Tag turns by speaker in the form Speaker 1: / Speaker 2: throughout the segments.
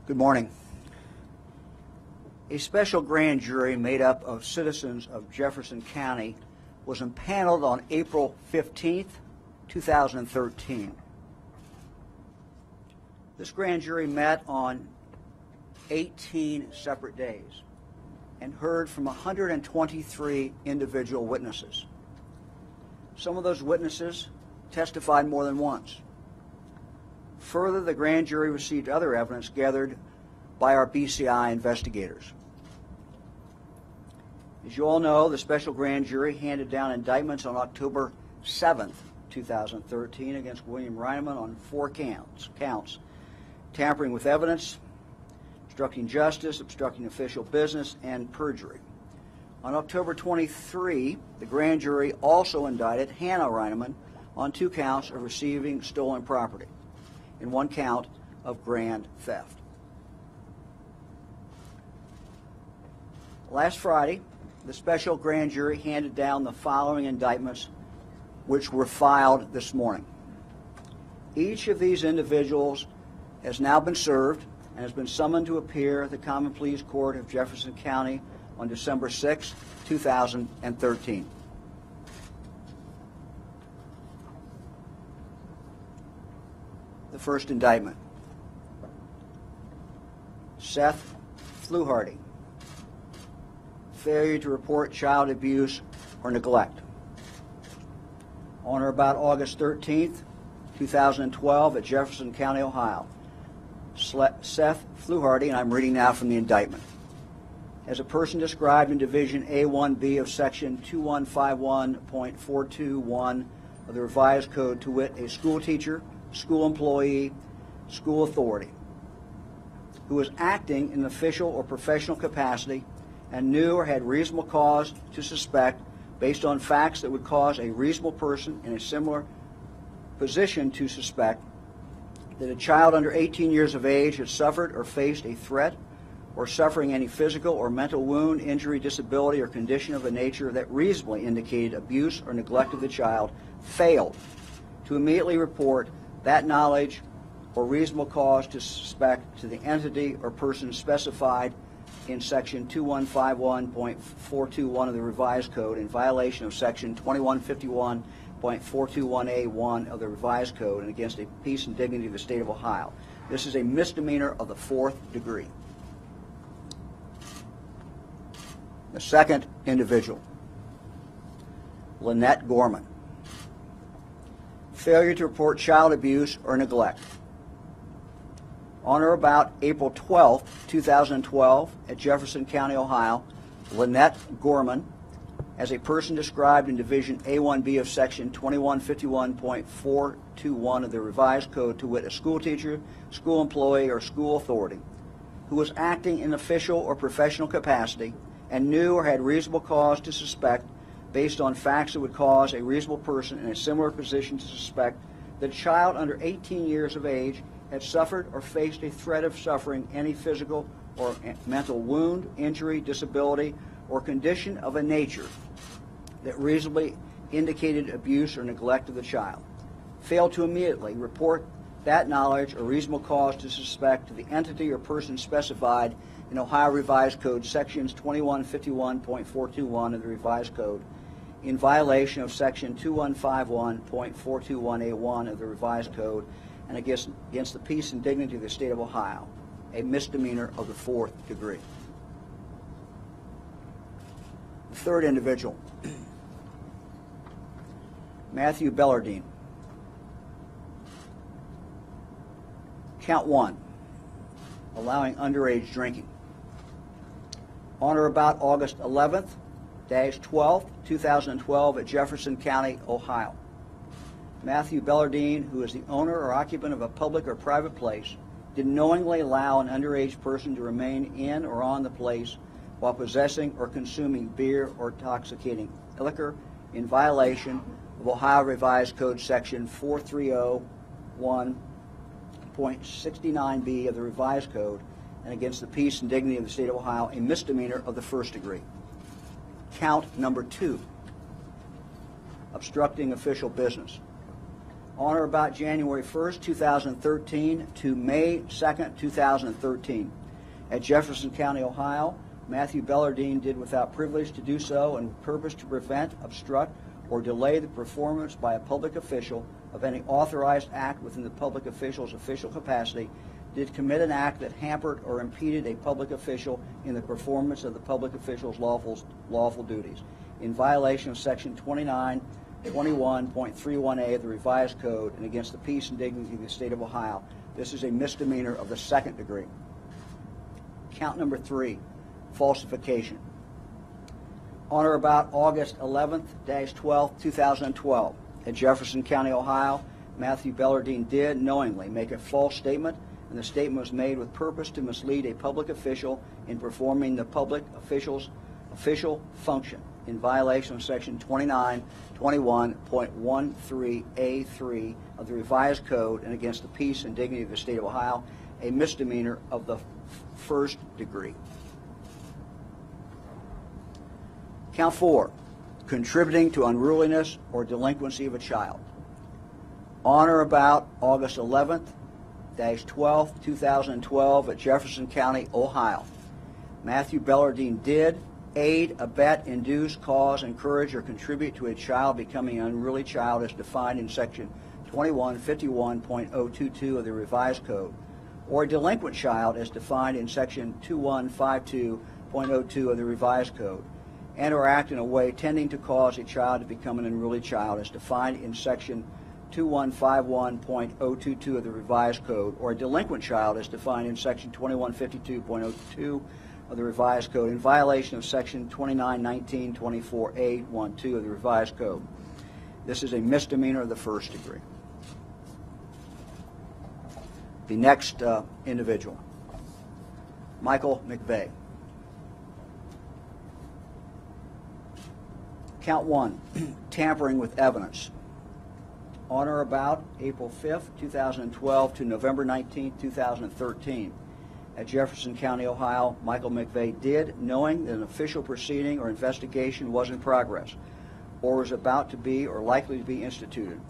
Speaker 1: Good morning. A special grand jury made up of citizens of Jefferson County was impaneled on April 15th, 2013. This grand jury met on 18 separate days and heard from 123 individual witnesses. Some of those witnesses testified more than once. Further, the grand jury received other evidence gathered by our BCI investigators. As you all know, the special grand jury handed down indictments on October 7th, 2013 against William Reineman on 4 counts: tampering with evidence, obstructing justice, obstructing official business, and perjury. On October 23, the grand jury also indicted Hannah Reineman on 2 counts of receiving stolen property and 1 count of grand theft. Last Friday, the special grand jury handed down the following indictments, which were filed this morning. Each of these individuals has now been served and has been summoned to appear at the Common Pleas Court of Jefferson County on December 6, 2013. The first indictment: Seth Fluharty, failure to report child abuse or neglect. On or about August 13th, 2012 at Jefferson County, Ohio, Seth Fluharty, and I'm reading now from the indictment, as a person described in Division A1B of Section 2151.421 of the Revised Code, to wit, a school teacher, school employee, school authority, who was acting in an official or professional capacity and knew or had reasonable cause to suspect, based on facts that would cause a reasonable person in a similar position to suspect, that a child under 18 years of age had suffered or faced a threat or suffering any physical or mental wound, injury, disability, or condition of a nature that reasonably indicated abuse or neglect of the child, failed to immediately report that knowledge or reasonable cause to suspect to the entity or person specified in Section 2151.421 of the Revised Code, in violation of Section 2151.421A1 of the Revised Code, and against the peace and dignity of the state of Ohio. This is a misdemeanor of the 4th degree. The second individual: Lynette Gorman, failure to report child abuse or neglect. On or about April 12, 2012, at Jefferson County, Ohio, Lynette Gorman, as a person described in Division A1B of Section 2151.421 of the Revised Code, to wit, a school teacher, school employee, or school authority, who was acting in official or professional capacity and knew or had reasonable cause to suspect, based on facts that would cause a reasonable person in a similar position to suspect, that a child under 18 years of age had suffered or faced a threat of suffering any physical or mental wound, injury, disability, or condition of a nature that reasonably indicated abuse or neglect of the child, failed to immediately report that knowledge or reasonable cause to suspect to the entity or person specified in Ohio Revised Code Sections 2151.421 of the Revised Code, in violation of Section 2151.421A1 of the Revised Code, and against the peace and dignity of the state of Ohio, a misdemeanor of the 4th degree. The third individual: Matthew Bellardine. Count 1, allowing underage drinking. On or about August 11th-12th, 2012 at Jefferson County, Ohio, Matthew Bellardine, who is the owner or occupant of a public or private place, did knowingly allow an underage person to remain in or on the place while possessing or consuming beer or intoxicating liquor, in violation of Ohio Revised Code Section 4301.69B of the Revised Code, and against the peace and dignity of the state of Ohio, a misdemeanor of the 1st degree. Count number 2, obstructing official business. On or about January 1st, 2013 to May 2nd, 2013. At Jefferson County, Ohio, Matthew Bellardine did without privilege to do so and with purpose to prevent, obstruct, or delay the performance by a public official of any authorized act within the public official's official capacity, did commit an act that hampered or impeded a public official in the performance of the public official's lawful duties, in violation of Section 2921.31a of the Revised Code and against the peace and dignity of the state of Ohio. This is a misdemeanor of the second degree. Count number 3, falsification. On or about August 11th-12th, 2012, at Jefferson County, Ohio, Matthew Bellardine did knowingly make a false statement, and the statement was made with purpose to mislead a public official in performing the public official's official function in violation of Section 2921.13A3 of the Revised Code and against the peace and dignity of the state of Ohio, a misdemeanor of the first degree. Count 4, contributing to unruliness or delinquency of a child. On or about August 11th-12th, 2012 at Jefferson County, Ohio, Matthew Bellardine did aid, abet, induce, cause, encourage, or contribute to a child becoming an unruly child as defined in Section 2151.022 of the Revised Code, or a delinquent child as defined in Section 2152.02 of the Revised Code, and or act in a way tending to cause a child to become an unruly child as defined in Section 2151.022 of the Revised Code, or a delinquent child as defined in Section 2152.02 of the Revised Code in violation of Section 2919.24a.12 of the Revised Code. This is a misdemeanor of the first degree. The next individual, Michael McVeigh. Count 1, tampering with evidence. On or about April 5th, 2012 to November 19th, 2013, at Jefferson County, Ohio, Michael McVeigh did, knowing that an official proceeding or investigation was in progress or was about to be or likely to be instituted,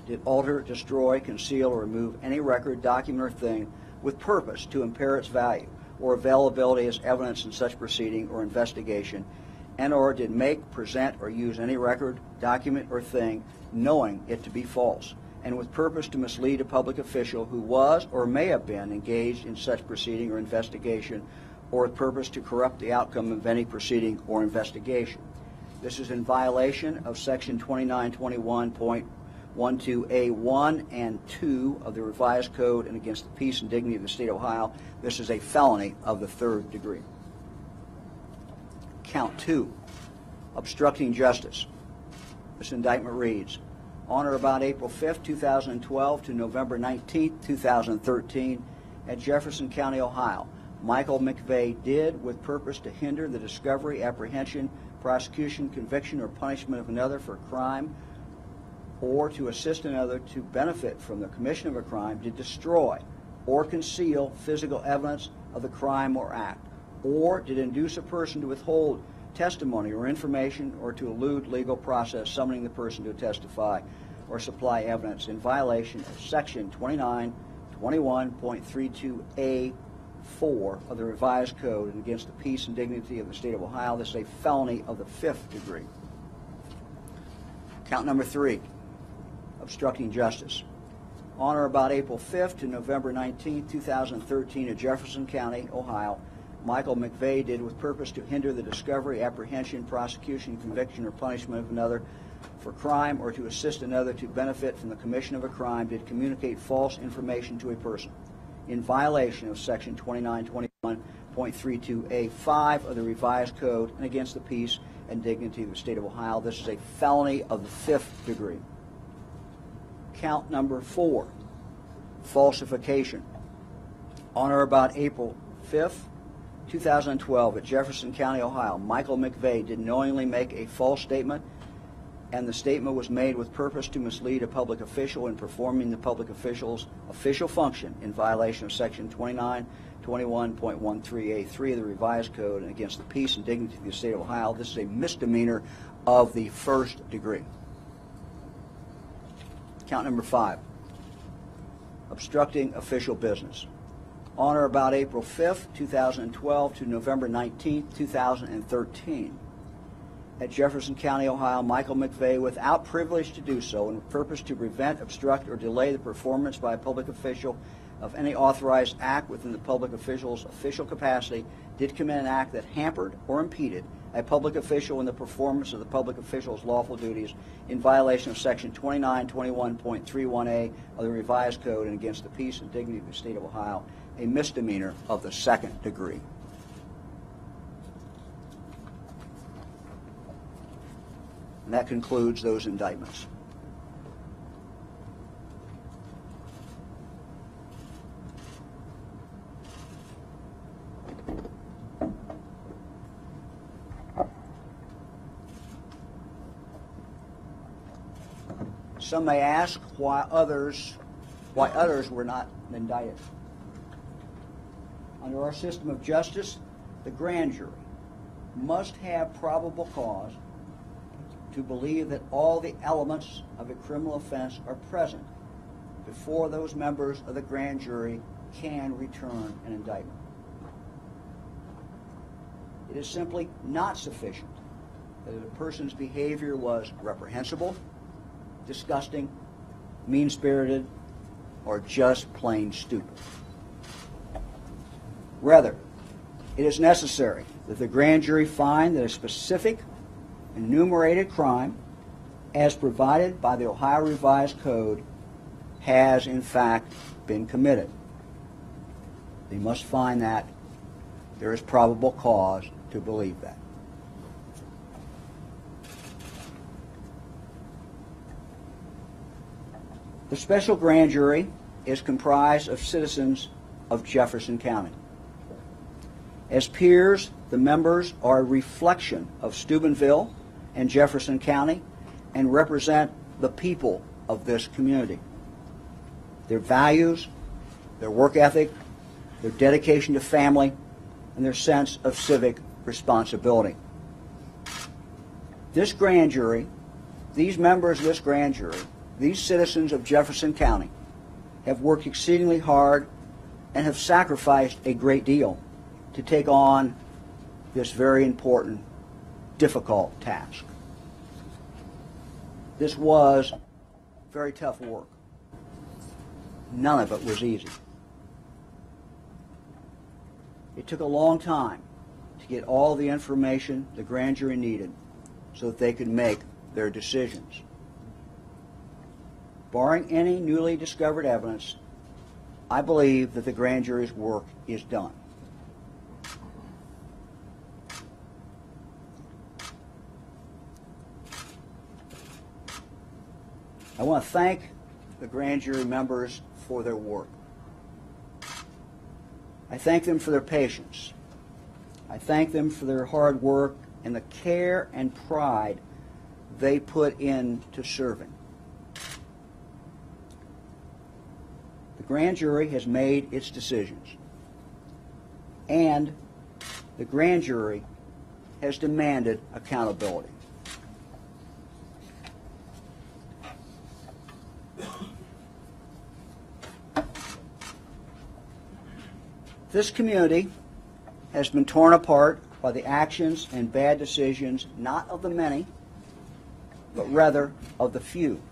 Speaker 1: did alter, destroy, conceal, or remove any record, document, or thing with purpose to impair its value or availability as evidence in such proceeding or investigation, and or did make, present, or use any record, document, or thing knowing it to be false, and with purpose to mislead a public official who was or may have been engaged in such proceeding or investigation, or with purpose to corrupt the outcome of any proceeding or investigation. This is in violation of Section 2921.12a1 and 2 of the Revised Code and against the peace and dignity of the state of Ohio. This is a felony of the third degree. Count 2, obstructing justice. This indictment reads, on or about April 5th, 2012 to November 19th, 2013, at Jefferson County, Ohio, Michael McVeigh did, with purpose to hinder the discovery, apprehension, prosecution, conviction, or punishment of another for crime, or to assist another to benefit from the commission of a crime, did destroy or conceal physical evidence of the crime or act, or did induce a person to withhold testimony or information or to elude legal process summoning the person to testify or supply evidence in violation of Section 2921.32a4 of the Revised Code and against the peace and dignity of the state of Ohio. This is a felony of the fifth degree. Count number 3, obstructing justice. On or about April 5th to November 19th, 2013 at Jefferson County, Ohio, Michael McVeigh did, with purpose to hinder the discovery, apprehension, prosecution, conviction, or punishment of another for crime or to assist another to benefit from the commission of a crime, did communicate false information to a person in violation of Section 2921.32a5 of the Revised Code and against the peace and dignity of the state of Ohio. This is a felony of the fifth degree. Count number 4, falsification. On or about April 5th, 2012 at Jefferson County, Ohio, Michael McVeigh did knowingly make a false statement, and the statement was made with purpose to mislead a public official in performing the public official's official function in violation of Section 2921.13a3 of the Revised Code and against the peace and dignity of the state of Ohio. This is a misdemeanor of the first degree. Count number 5, obstructing official business. On or about April 5th, 2012 to November 19th, 2013, at Jefferson County, Ohio, Michael McVeigh, without privilege to do so and with purpose to prevent, obstruct, or delay the performance by a public official of any authorized act within the public official's official capacity, did commit an act that hampered or impeded a public official in the performance of the public official's lawful duties in violation of Section 2921.31a of the Revised Code and against the peace and dignity of the state of Ohio, a misdemeanor of the 2nd degree. And that concludes those indictments. Some may ask why others were not indicted. Under our system of justice, the grand jury must have probable cause to believe that all the elements of a criminal offense are present before those members of the grand jury can return an indictment. It is simply not sufficient that a person's behavior was reprehensible, disgusting, mean-spirited, or just plain stupid. Rather, it is necessary that the grand jury find that a specific enumerated crime, as provided by the Ohio Revised Code, has in fact been committed. They must find that there is probable cause to believe that. The special grand jury is comprised of citizens of Jefferson County. As peers, the members are a reflection of Steubenville and Jefferson County and represent the people of this community. Their values, their work ethic, their dedication to family, and their sense of civic responsibility. This grand jury, these members of this grand jury, these citizens of Jefferson County have worked exceedingly hard and have sacrificed a great deal to take on this very important, difficult task. This was very tough work. None of it was easy. It took a long time to get all the information the grand jury needed so that they could make their decisions. Barring any newly discovered evidence, I believe that the grand jury's work is done. I want to thank the grand jury members for their work. I thank them for their patience. I thank them for their hard work and the care and pride they put into serving. The grand jury has made its decisions, and the grand jury has demanded accountability. This community has been torn apart by the actions and bad decisions not of the many, but rather of the few.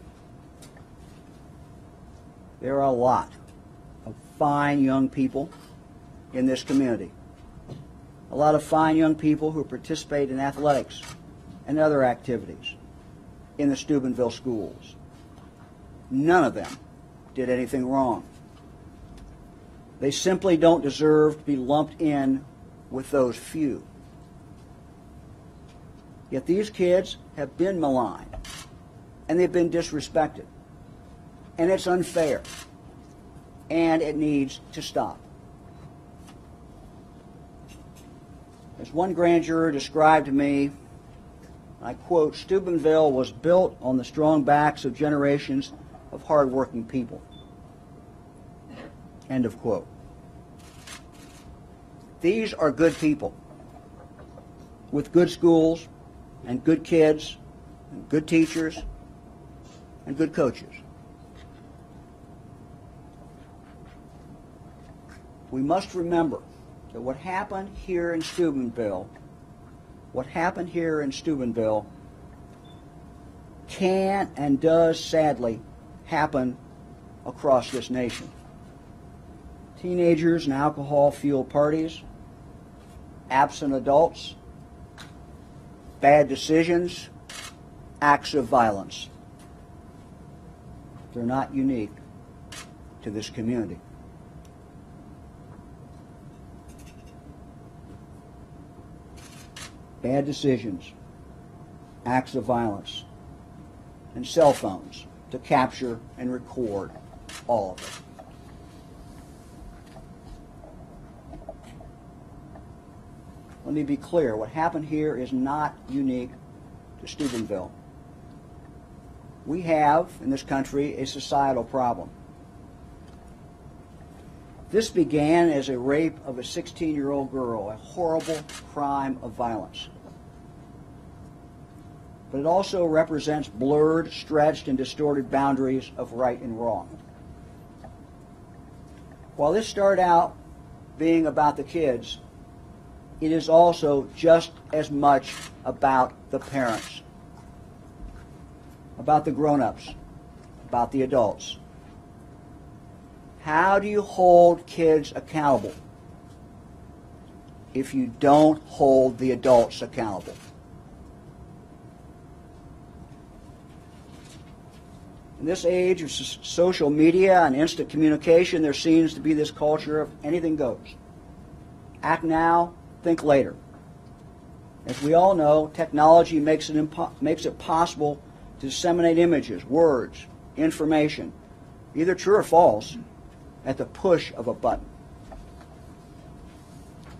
Speaker 1: There are a lot of fine young people in this community. A lot of fine young people who participate in athletics and other activities in the Steubenville schools. None of them did anything wrong. They simply don't deserve to be lumped in with those few. Yet these kids have been maligned, and they've been disrespected. And it's unfair, and it needs to stop. As one grand juror described to me, I quote, "Steubenville was built on the strong backs of generations of hardworking people." End of quote. These are good people with good schools and good kids and good teachers and good coaches. we must remember that what happened here in Steubenville can and does sadly happen across this nation. Teenagers and alcohol-fueled parties, absent adults, bad decisions, acts of violence. They're not unique to this community. Bad decisions, acts of violence, and cell phones to capture and record all of it. Let me be clear, what happened here is not unique to Steubenville. We have, in this country, a societal problem. This began as a rape of a 16-year-old girl, a horrible crime of violence. But it also represents blurred, stretched, and distorted boundaries of right and wrong. While this started out being about the kids, it is also just as much about the parents, about the grown-ups, about the adults. How do you hold kids accountable if you don't hold the adults accountable? In this age of social media and instant communication, there seems to be this culture of anything goes. Act now, think later. As we all know, technology makes it possible to disseminate images, words, information, either true or false, at the push of a button.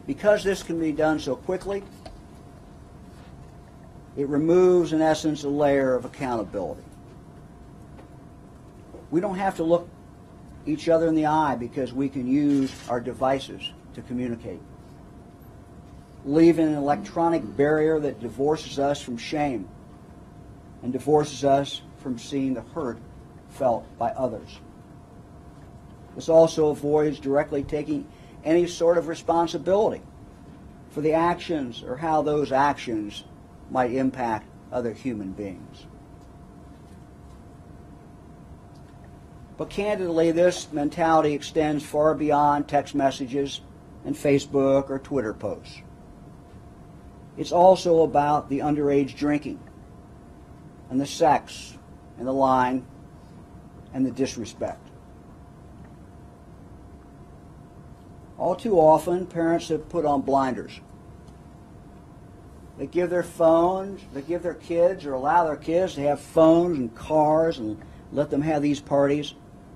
Speaker 1: Because this can be done so quickly, it removes, in essence, a layer of accountability. We don't have to look each other in the eye because we can use our devices to communicate. Leaving an electronic barrier that divorces us from shame and divorces us from seeing the hurt felt by others. This also avoids directly taking any sort of responsibility for the actions or how those actions might impact other human beings. But candidly, this mentality extends far beyond text messages and Facebook or Twitter posts. It's also about the underage drinking and the sex and the lying and the disrespect. All too often, parents have put on blinders. They give their phones, they give their kids or allow their kids to have phones and cars and let them have these parties,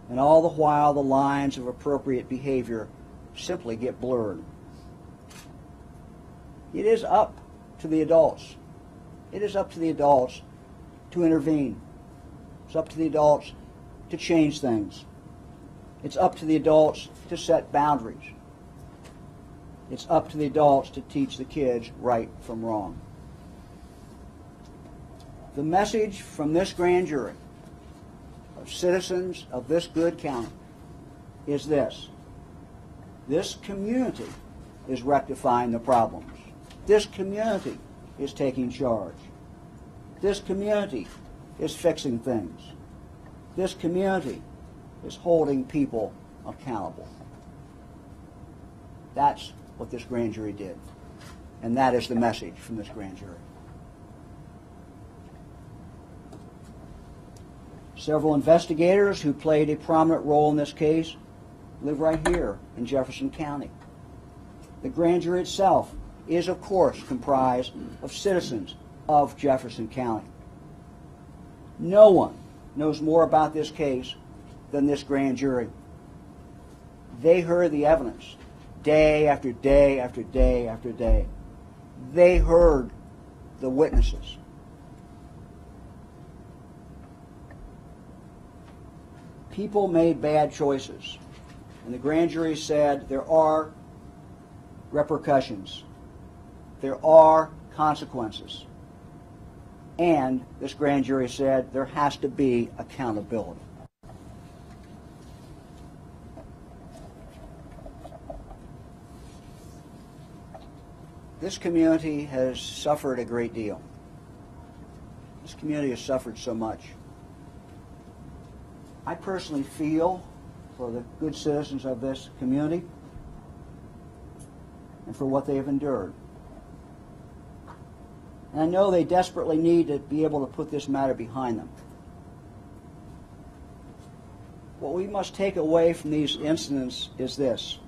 Speaker 1: and all the while the lines of appropriate behavior simply get blurred. It is up to the adults. It is up to the adults to intervene. It's up to the adults to change things. It's up to the adults to set boundaries. It's up to the adults to teach the kids right from wrong. The message from this grand jury of citizens of this good county is this: this community is rectifying the problems. This community is taking charge. This community is fixing things. This community is holding people accountable. That's what this grand jury did. And that is the message from this grand jury. Several investigators who played a prominent role in this case live right here in Jefferson County. The grand jury itself is, of course, comprised of citizens of Jefferson County. No one knows more about this case than this grand jury. They heard the evidence day after day after day after day. They heard the witnesses. People made bad choices, and the grand jury said there are repercussions. There are consequences. And this grand jury said there has to be accountability. This community has suffered a great deal. This community has suffered so much. I personally feel for the good citizens of this community and for what they have endured. And I know they desperately need to be able to put this matter behind them. What we must take away from these incidents is this.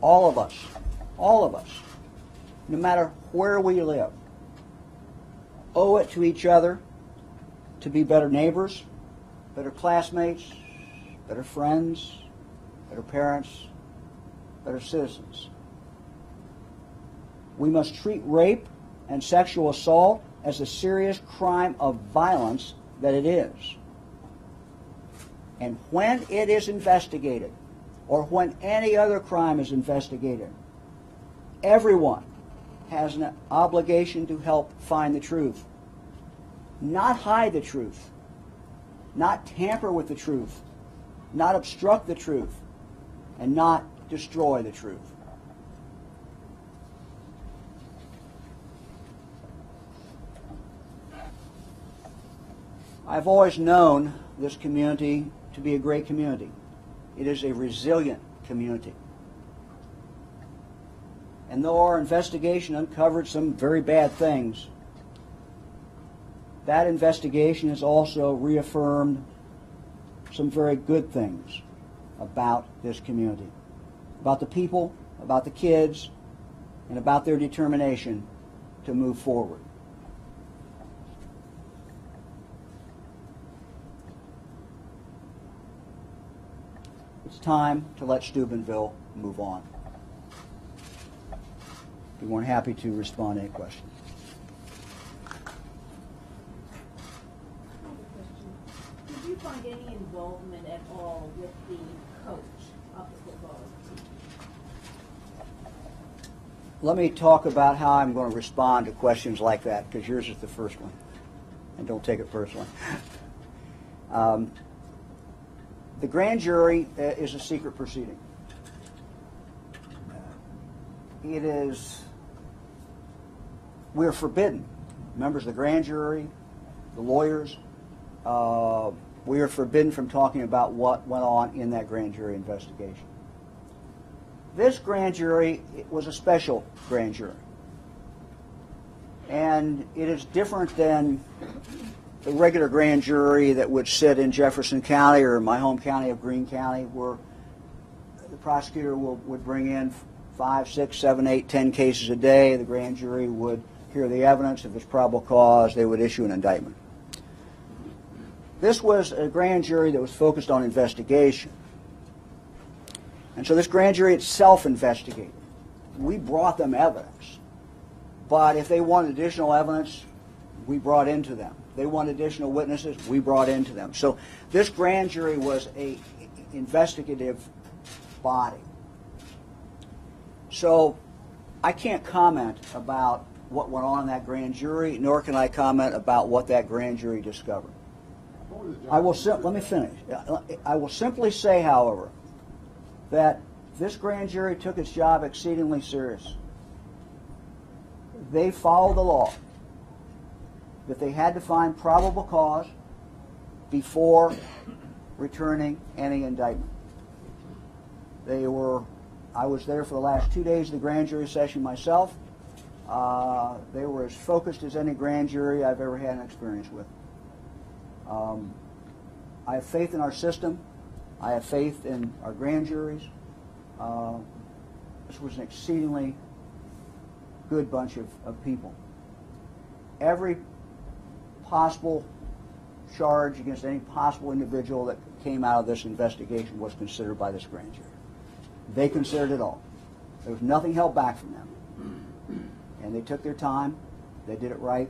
Speaker 1: All of us, no matter where we live, owe it to each other to be better neighbors, better classmates, better friends, better parents, better citizens. We must treat rape and sexual assault as a serious crime of violence that it is. And when it is investigated, or when any other crime is investigated, everyone has an obligation to help find the truth. Not hide the truth, not tamper with the truth, not obstruct the truth, and not destroy the truth. I've always known this community to be a great community. It is a resilient community. And though our investigation uncovered some very bad things, that investigation has also reaffirmed some very good things about this community, about the people, about the kids, and about their determination to move forward. It's time to let Steubenville move on. Be more than happy to respond to any questions.
Speaker 2: Did you find any involvement at all with the coach of the football team?
Speaker 1: Let me talk about how I'm going to respond to questions like that, because yours is the first one. And don't take it personally. The grand jury is a secret proceeding. We are forbidden, members of the grand jury, the lawyers, we are forbidden from talking about what went on in that grand jury investigation. This grand jury was a special grand jury. And it is different than the regular grand jury that would sit in Jefferson County or my home county of Greene County, where the prosecutor would bring in 5, 6, 7, 8, 10 cases a day. The grand jury would hear the evidence. If there's probable cause, they would issue an indictment. This was a grand jury that was focused on investigation. And so this grand jury itself investigated. We brought them evidence. But if they wanted additional evidence, we brought into them. They wanted additional witnesses, we brought into them. So this grand jury was an investigative body. So I can't comment about what went on in that grand jury, nor can I comment about what that grand jury discovered. Let me finish. I will simply say, however, that this grand jury took its job exceedingly serious. They followed the law, that they had to find probable cause before returning any indictment. I was there for the last 2 days of the grand jury session myself. They were as focused as any grand jury I've ever had an experience with. I have faith in our system. I have faith in our grand juries. This was an exceedingly good bunch of people. Every possible charge against any possible individual that came out of this investigation was considered by this grand jury. They considered it all. There was nothing held back from them. And they took their time. They did it right.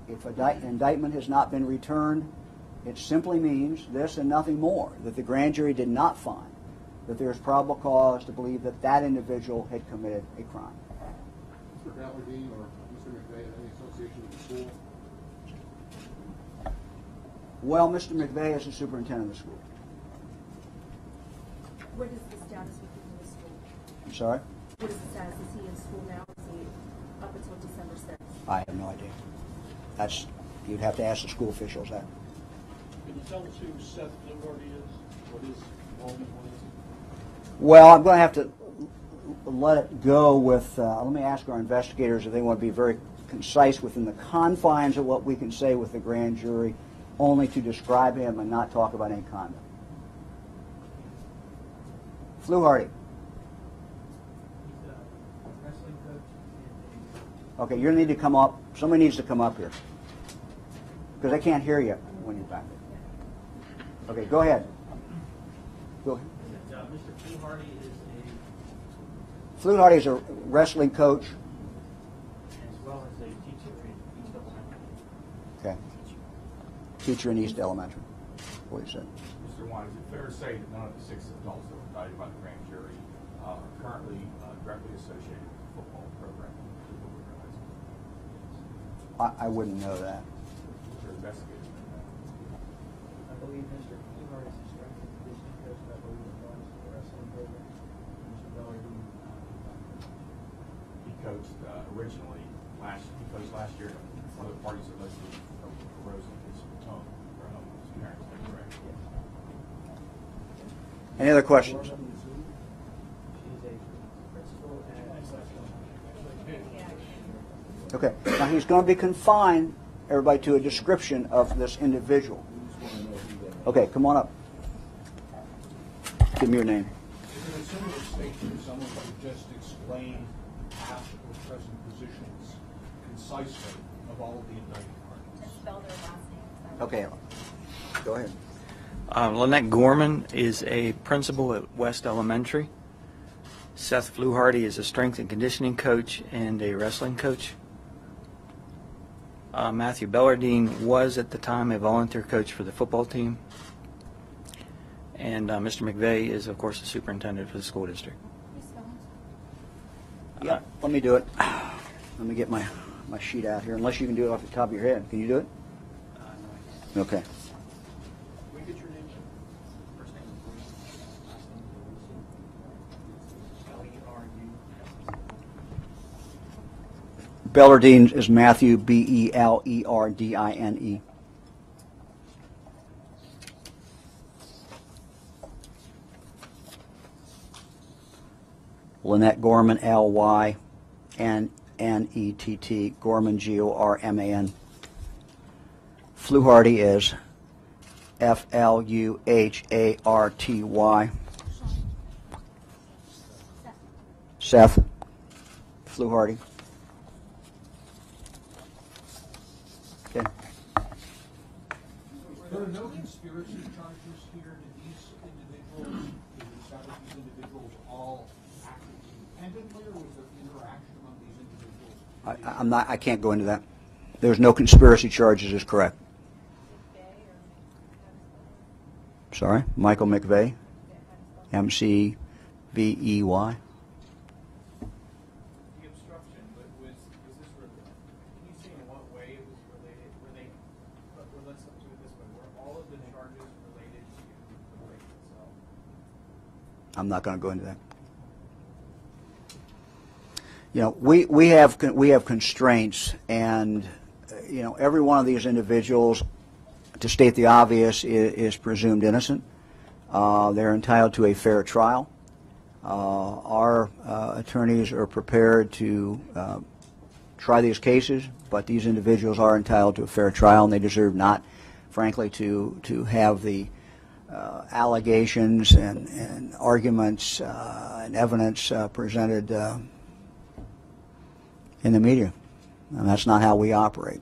Speaker 1: If an indictment has not been returned, it simply means this and nothing more, that the grand jury did not find that there is probable cause to believe that that individual had committed a crime.
Speaker 3: Mr. Ballardine or Mr. McVeigh had any association with the school?
Speaker 1: Well, Mr. McVeigh is the superintendent of the school.
Speaker 2: What is the status within the school?
Speaker 1: I'm sorry?
Speaker 2: What is the status? Is he in school now? Is he up until December 6th?
Speaker 1: I have no idea. That's, you'd have to ask the school officials that.
Speaker 4: Can you tell us who Seth Fluharty is? What his involvement was?
Speaker 1: Well, I'm going to have to let it go with, let me ask our investigators if they want to be very concise within the confines of what we can say with the grand jury, only to describe him and not talk about any conduct. Fluharty. Okay, you need to come up. Somebody needs to come up here. Because I can't hear you when you're back there. Okay, go ahead. Go ahead.
Speaker 5: Mr. Fluharty is
Speaker 1: Fluharty is a wrestling coach.
Speaker 5: as well as a teacher in East Elementary.
Speaker 1: Okay. Teacher in East Elementary. What you said.
Speaker 6: Mr. DeWine, is it fair to say that none of the 6 adults that were indicted by the grand jury are currently directly associated with the football program?
Speaker 1: I wouldn't know that.
Speaker 6: They're investigators.
Speaker 5: I believe Mr. Fluharty is the strength and conditioning coach, but I believe it was the wrestling program. Mr. Bellardi,
Speaker 6: He coached originally last year. One of the parties that listed arose in his home or home with his parents. Is that correct?
Speaker 1: Any other questions?
Speaker 5: she is a principal at
Speaker 1: Okay. Now he's going to be confined, everybody, to a description of this individual. Okay, come on up. Give me your name.
Speaker 3: In a similar statement, someone could just explain past or present positions concisely of all of the indicted parties.
Speaker 2: Just spell their last name.
Speaker 1: Okay. Go ahead.
Speaker 7: Lynette Gorman is a principal at West Elementary. Seth Fluharty is a strength and conditioning coach and a wrestling coach. Matthew Bellardine was at the time a volunteer coach for the football team. And Mr. McVeigh is, of course, the superintendent for the school district.
Speaker 1: Yeah, let me do it. Let me get my sheet out here, unless you can do it off the top of your head. Can you do it?
Speaker 7: No,
Speaker 1: Okay.
Speaker 5: We get your name, sir? First name is Bruce, last name is L-E-R-U.
Speaker 1: Bellardine is Matthew, Belerdine. Lynette Gorman, L-Y-N-N-E-T-T, Gorman, G-O-R-M-A-N. Fluharty is F-L-U-H-A-R-T-Y. Seth Fluharty. Okay.
Speaker 3: There are no conspiracy charges here. Did these individuals, is it established these individuals all acted independently, or was there interaction among these individuals?
Speaker 1: I can't go into that. There's no conspiracy charges, is correct. Sorry, Michael McVeigh, M-C-V-E-Y.
Speaker 5: The obstruction, but was this, can you say in what way it was related? Let's do it this way. Were all of the charges related to the break itself?
Speaker 1: I'm not going to go into that. You know, we have constraints, and you know, every one of these individuals, to state the obvious, is presumed innocent. They're entitled to a fair trial. Our attorneys are prepared to try these cases, but these individuals are entitled to a fair trial, and they deserve not, frankly, to have the allegations and arguments and evidence presented in the media. And that's not how we operate.